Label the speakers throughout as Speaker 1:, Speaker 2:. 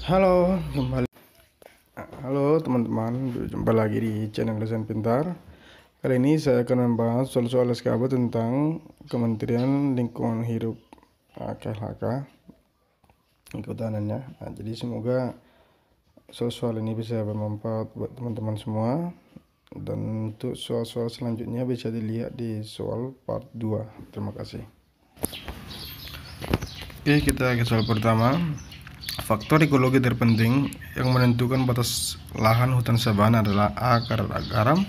Speaker 1: Halo, kembali. Halo teman-teman, berjumpa lagi di channel Lesan Pintar. Kali ini saya akan membahas soal-soal SKB tentang Kementerian Lingkungan Hidup KLHK, kehutanannya. Jadi semoga soal-soal ini bisa bermanfaat buat teman-teman semua. Dan untuk soal-soal selanjutnya bisa dilihat di soal part 2. Terima kasih. Oke, kita ke soal pertama. Faktor ekologi terpenting yang menentukan batas lahan hutan sabana adalah A. Kadar garam,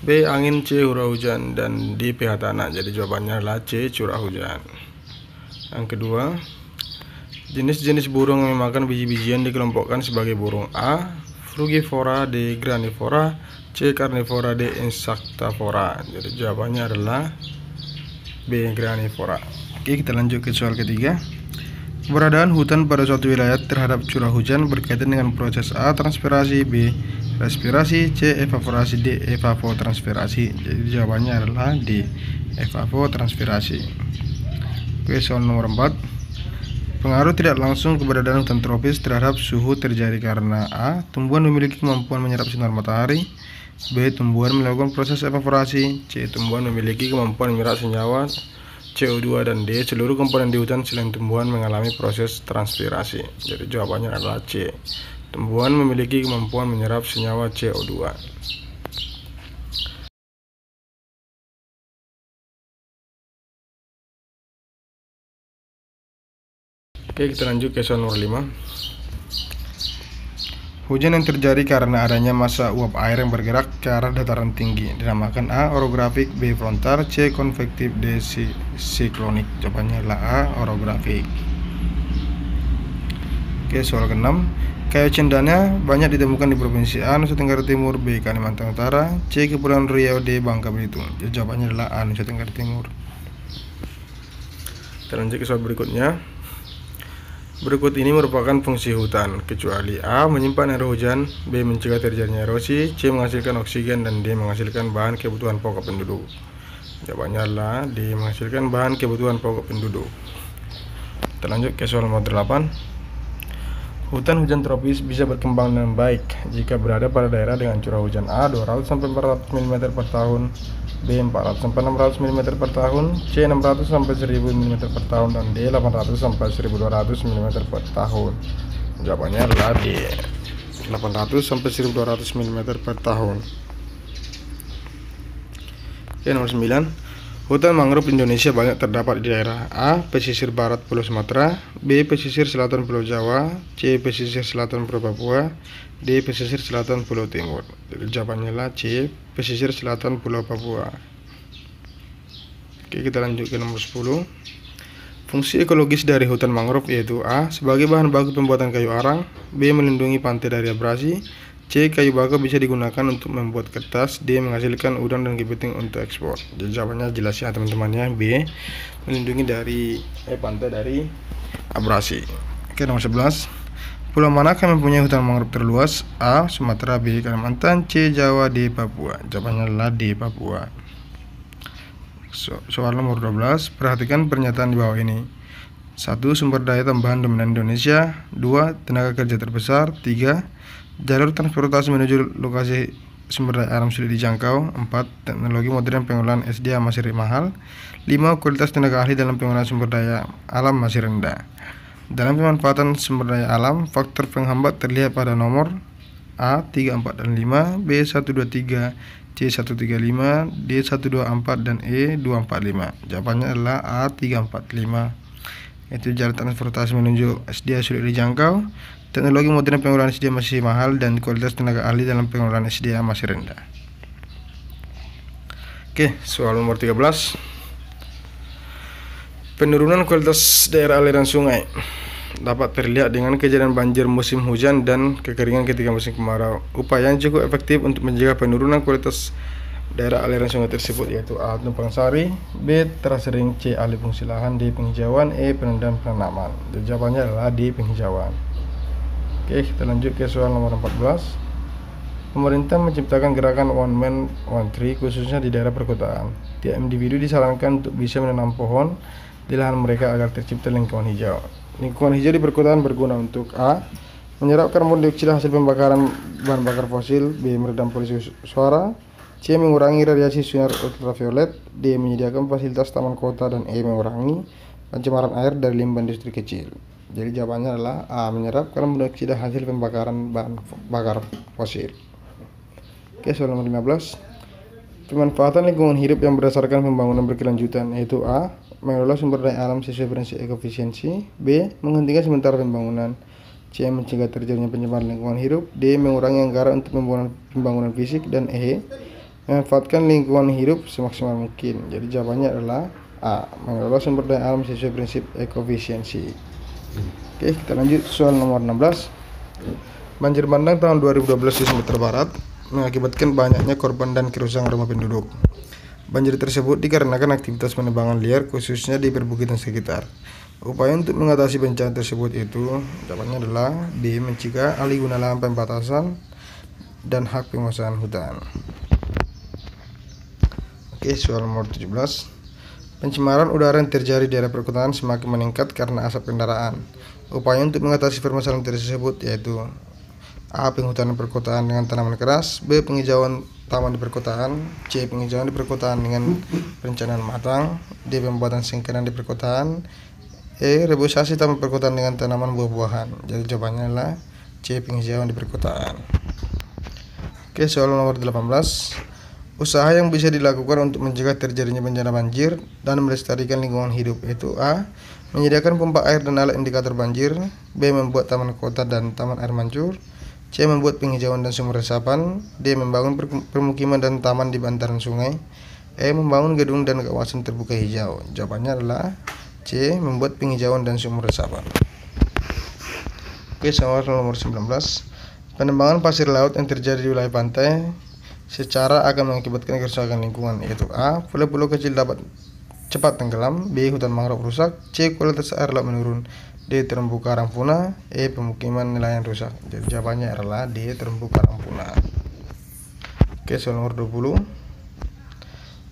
Speaker 1: B. Angin, C. Curah hujan, dan D. pH tanah. Jadi jawabannya adalah C. Curah hujan. Yang kedua, jenis-jenis burung yang memakan biji-bijian dikelompokkan sebagai burung A. Frugivora, D. Granivora, C. Carnivora, D. Insectivora. Jadi jawabannya adalah B. Granivora. Oke, kita lanjut ke soal ketiga. Keberadaan hutan pada suatu wilayah terhadap curah hujan berkaitan dengan proses A. Transpirasi, B. Respirasi, C. Evaporasi, D. Evapotranspirasi. Jadi jawabannya adalah D. Evapotranspirasi. Oke, soal nomor 4. Pengaruh tidak langsung keberadaan hutan tropis terhadap suhu terjadi karena A. Tumbuhan memiliki kemampuan menyerap sinar matahari, B. Tumbuhan melakukan proses evaporasi, C. Tumbuhan memiliki kemampuan menyerap senyawa CO2, dan D. Seluruh komponen di hutan selain tumbuhan mengalami proses transpirasi. Jadi jawabannya adalah C. Tumbuhan memiliki kemampuan menyerap senyawa CO2. Oke, kita lanjut ke soal nomor 5. Hujan yang terjadi karena adanya massa uap air yang bergerak ke arah dataran tinggi dinamakan A. Orografik, B. Frontal, C. Konvektif, D. Siklonik. Jawabannya adalah A. Orografik. Oke, soal ke-6. Kayu cendana banyak ditemukan di Provinsi A. Nusa Tenggara Timur, B. Kalimantan Utara, C. Kepulauan Riau, D. Bangka Belitung. Jadi jawabannya adalah A. Nusa Tenggara Timur. Kita lanjut ke soal berikutnya. Berikut ini merupakan fungsi hutan, kecuali A. menyimpan air hujan, B. mencegah terjadinya erosi, C. menghasilkan oksigen, dan D. menghasilkan bahan kebutuhan pokok penduduk. Jawabannya adalah D. menghasilkan bahan kebutuhan pokok penduduk. Kita lanjut ke soal nomor 8. Hutan hujan tropis bisa berkembang dengan baik jika berada pada daerah dengan curah hujan A. 200-400 mm per tahun, B. 400-600 mm per tahun, C. 600-1000 mm per tahun, dan D. 800-1200 mm per tahun. Jawabannya adalah D. 800-1200 mm per tahun. Oke, nomor 9. Hutan mangrove Indonesia banyak terdapat di daerah A. pesisir barat Pulau Sumatera, B. pesisir selatan Pulau Jawa, C. pesisir selatan Pulau Papua, D. pesisir selatan Pulau Timur. Jadi jawabannya adalah C. pesisir selatan Pulau Papua. Oke, kita lanjut ke nomor 10. Fungsi ekologis dari hutan mangrove yaitu A. sebagai bahan baku pembuatan kayu arang, B. melindungi pantai dari abrasi, C. kayu bakau bisa digunakan untuk membuat kertas, D. menghasilkan udang dan kepiting untuk ekspor. Jadi jawabannya jelas ya teman-temannya, B. melindungi dari pantai dari abrasi. Oke, nomor 11. Pulau manakah yang mempunyai hutan mangrove terluas? A. Sumatera, B. Kalimantan, C. Jawa, D. Papua. Jawabannya adalah D. Papua. Soal nomor 12. Perhatikan pernyataan di bawah ini. 1. Sumber daya tambahan dominan Indonesia. 2. Tenaga kerja terbesar. 3. Jalur transportasi menuju lokasi sumber daya alam sulit dijangkau. 4. Teknologi modern pengolahan SDA masih mahal. 5. Kualitas tenaga ahli dalam pengolahan sumber daya alam masih rendah. Dalam pemanfaatan sumber daya alam, faktor penghambat terlihat pada nomor A. 3, 4, dan 5, B. 1, 2, 3, C. 1, 3, 5, D. 1, 2, 4, dan E. 2, 4, 5. Jawabannya adalah A. 3, 4, 5. Itu jalur transportasi menuju SDA sulit dijangkau, teknologi modern pengolahan SDA masih mahal, dan kualitas tenaga ahli dalam pengolahan SDA masih rendah. Oke, soal nomor 13. Penurunan kualitas daerah aliran sungai dapat terlihat dengan kejadian banjir musim hujan dan kekeringan ketika musim kemarau. Upaya yang cukup efektif untuk mencegah penurunan kualitas daerah aliran sungai tersebut yaitu A. tumpang sari, B. terasering, C. alih fungsi lahan, D. penghijauan, E. penendam penanaman. Jawabannya adalah D. penghijauan. Oke, kita lanjut ke soal nomor 14. Pemerintah menciptakan gerakan One Man One Tree khususnya di daerah perkotaan. Tiap individu disarankan untuk bisa menanam pohon di lahan mereka agar tercipta lingkungan hijau. Lingkungan hijau di perkotaan berguna untuk A. Menyerap karbon dioksida hasil pembakaran bahan bakar fosil. B. Meredam polusi suara. C. Mengurangi radiasi sinar ultraviolet. D. Menyediakan fasilitas taman kota. Dan E. Mengurangi pencemaran air dari limbah industri kecil. Jadi jawabannya adalah A. Menyerap karbon dioksida hasil pembakaran bahan bakar fosil. Oke, soal nomor 15. Pemanfaatan lingkungan hidup yang berdasarkan pembangunan berkelanjutan, yaitu A. Mengelola sumber daya alam sesuai prinsip ekofisiensi. B. Menghentikan sementara pembangunan. C. Mencegah terjadinya pencemaran lingkungan hidup. D. Mengurangi anggaran untuk pembangunan fisik. Dan E. Memanfaatkan lingkungan hidup semaksimal mungkin. Jadi jawabannya adalah A. Mengelola sumber daya alam sesuai prinsip ekofisiensi. Oke, kita lanjut soal nomor 16. Banjir bandang tahun 2012 di Sumatera Barat mengakibatkan banyaknya korban dan kerusakan rumah penduduk. Banjir tersebut dikarenakan aktivitas penebangan liar khususnya di perbukitan sekitar. Upaya untuk mengatasi bencana tersebut itu jawabannya adalah B. Mencegah alih guna lahan pembatasan dan hak penguasaan hutan. Oke, soal nomor 17. Pencemaran udara yang terjadi di daerah perkotaan semakin meningkat karena asap kendaraan. Upaya untuk mengatasi permasalahan tersebut yaitu A. Penghutanan perkotaan dengan tanaman keras. B. Penghijauan taman di perkotaan. C. Penghijauan di perkotaan dengan perencanaan matang. D. Pembuatan sengkenan di perkotaan. E. Reboisasi taman perkotaan dengan tanaman buah-buahan. Jadi jawabannya adalah C. Penghijauan di perkotaan. Oke, soal nomor 18. Usaha yang bisa dilakukan untuk mencegah terjadinya bencana banjir dan melestarikan lingkungan hidup, yaitu A. Menyediakan pompa air dan alat indikator banjir. B. Membuat taman kota dan taman air mancur. C. Membuat penghijauan dan sumur resapan. D. Membangun permukiman dan taman di bantaran sungai. E. Membangun gedung dan kawasan terbuka hijau. Jawabannya adalah C. Membuat penghijauan dan sumur resapan. Oke, soal nomor 19. Penembangan pasir laut yang terjadi di wilayah pantai secara akan mengakibatkan kerusakan lingkungan, yaitu A. Pulau-pulau kecil dapat cepat tenggelam. B. Hutan mangrove rusak. C. Kualitas air laut menurun. D. Terumbu karang punah. E. Pemukiman nelayan rusak. Jadi jawabannya adalah D. Terumbu karang punah. Oke, soal nomor 20.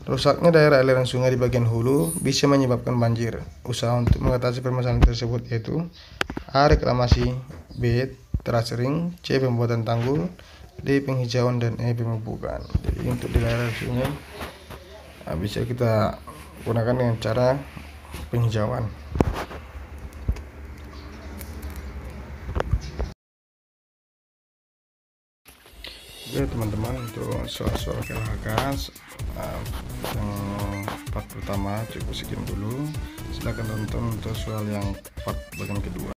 Speaker 1: Rusaknya daerah aliran sungai di bagian hulu bisa menyebabkan banjir. Usaha untuk mengatasi permasalahan tersebut yaitu A. Reklamasi. B. Terasering. C. Pembuatan tanggul. D. Penghijauan. Dan E. Pemupukan. Jadi untuk di daerah sungai bisa kita gunakan dengan cara penghijauan. Oke teman-teman, untuk soal-soal KLHK yang part pertama cukup sekian dulu. Silahkan tonton untuk soal yang part bagian kedua.